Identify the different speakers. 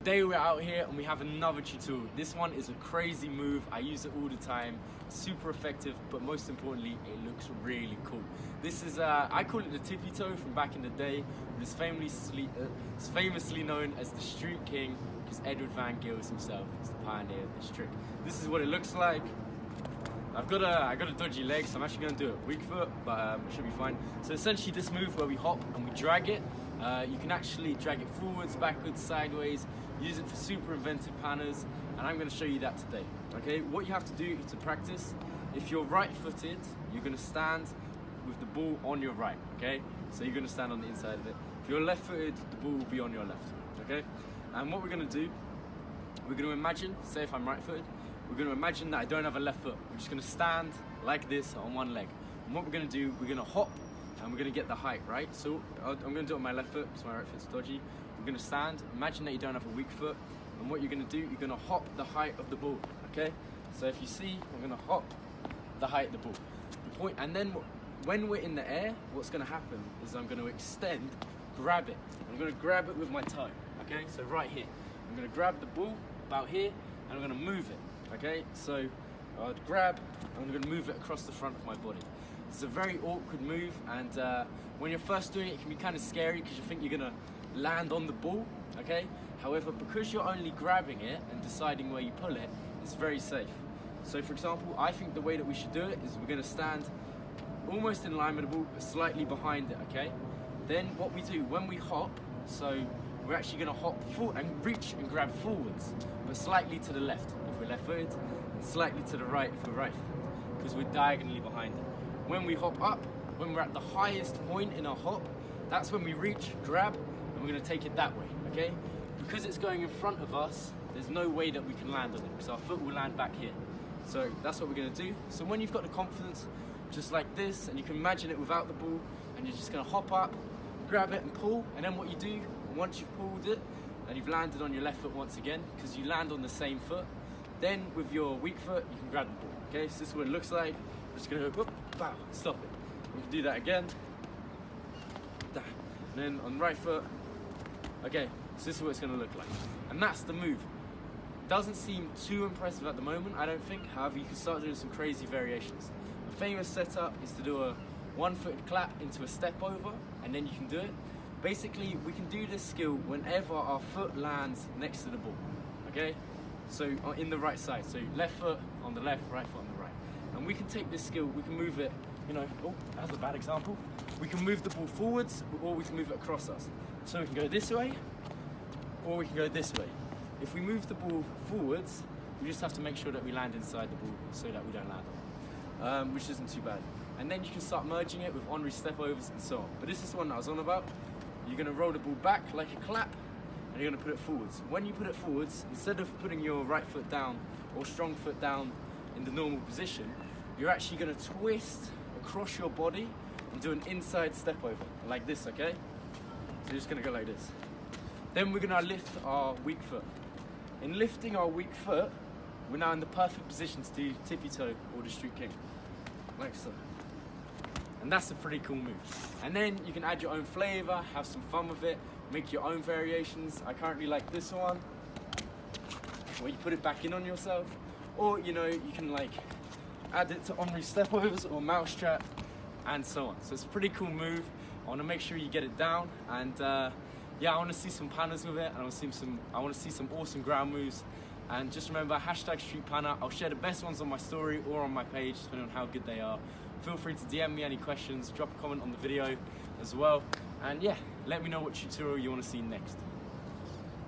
Speaker 1: Today we're out here and we have another tutorial. This one is a crazy move. I use it all the time. Super effective, but most importantly, it looks really cool. This is, I call it the tippy toe from back in the day. It's famously known as the Street King because Edward Van Gils himself is the pioneer of this trick. This is what it looks like. I got a dodgy leg, so I'm actually going to do it weak foot, but it should be fine. So essentially this move where we hop and we drag it, you can actually drag it forwards, backwards, sideways, use it for super inventive pannas, and I'm going to show you that today. Okay, what you have to do to practice, if you're right-footed, you're going to stand with the ball on your right, okay? So you're going to stand on the inside of it. If you're left-footed, the ball will be on your left, okay? And what we're going to do, we're going to imagine, say if I'm right-footed, we're going to imagine that I don't have a left foot. We're just going to stand like this on one leg. And what we're going to do, we're going to hop and we're going to get the height, right? So I'm going to do it on my left foot because my right foot's dodgy. We're going to stand, imagine that you don't have a weak foot. And what you're going to do, you're going to hop the height of the ball, okay? So if you see, I'm going to hop the height of the ball. The point, and then when we're in the air, what's going to happen is I'm going to extend, grab it. I'm going to grab it with my toe, okay? So right here. I'm going to grab the ball about here and I'm going to move it. Okay, so I'd grab and I'm going to move it across the front of my body. It's a very awkward move, and when you're first doing it, it can be kind of scary because you think you're going to land on the ball, okay? However, because you're only grabbing it and deciding where you pull it, it's very safe. So for example, I think the way that we should do it is we're going to stand almost in line with the ball, but slightly behind it, okay? Then what we do, when we hop, so we're actually going to hop forward and reach and grab forwards, but slightly to the left if we're left-footed, and slightly to the right if we're right-footed, because we're diagonally behind it. When we hop up, when we're at the highest point in our hop, that's when we reach, grab, and we're going to take it that way, okay? Because it's going in front of us, there's no way that we can land on it, because our foot will land back here. So that's what we're going to do. So when you've got the confidence, just like this, and you can imagine it without the ball, and you're just going to hop up, grab it and pull, and then what you do, once you've pulled it and you've landed on your left foot once again, because you land on the same foot, then with your weak foot you can grab the ball. Okay, so this is what it looks like. We're just gonna go whoop, bow, stop it. We can do that again. And then on the right foot. Okay, so this is what it's gonna look like. And that's the move. Doesn't seem too impressive at the moment, I don't think. However, you can start doing some crazy variations. A famous setup is to do a one-footed clap into a step over, and then you can do it. Basically, we can do this skill whenever our foot lands next to the ball, okay? So in the right side, so left foot on the left, right foot on the right. And we can take this skill, we can move it, you know, oh, that's a bad example. We can move the ball forwards, or we can move it across us. So we can go this way, or we can go this way. If we move the ball forwards, we just have to make sure that we land inside the ball so that we don't land on it, which isn't too bad. And then you can start merging it with honorary step overs and so on. But this is the one that I was on about. You're going to roll the ball back like a clap, and you're going to put it forwards. When you put it forwards, instead of putting your right foot down or strong foot down in the normal position, you're actually going to twist across your body and do an inside step over, like this, okay? So you're just going to go like this. Then we're going to lift our weak foot. In lifting our weak foot, we're now in the perfect position to do tippy toe or the Street King, like so. And that's a pretty cool move. And then you can add your own flavor, have some fun with it, make your own variations. I currently like this one, where you put it back in on yourself. Or, you know, you can like add it to honorary step overs or mousetrap and so on. So it's a pretty cool move. I want to make sure you get it down. And yeah, I want to see some pannas with it. And I want to see some awesome ground moves. And just remember, #StreetPanna. I'll share the best ones on my story or on my page, depending on how good they are. Feel free to DM me any questions, drop a comment on the video as well. And yeah, let me know what tutorial you want to see next.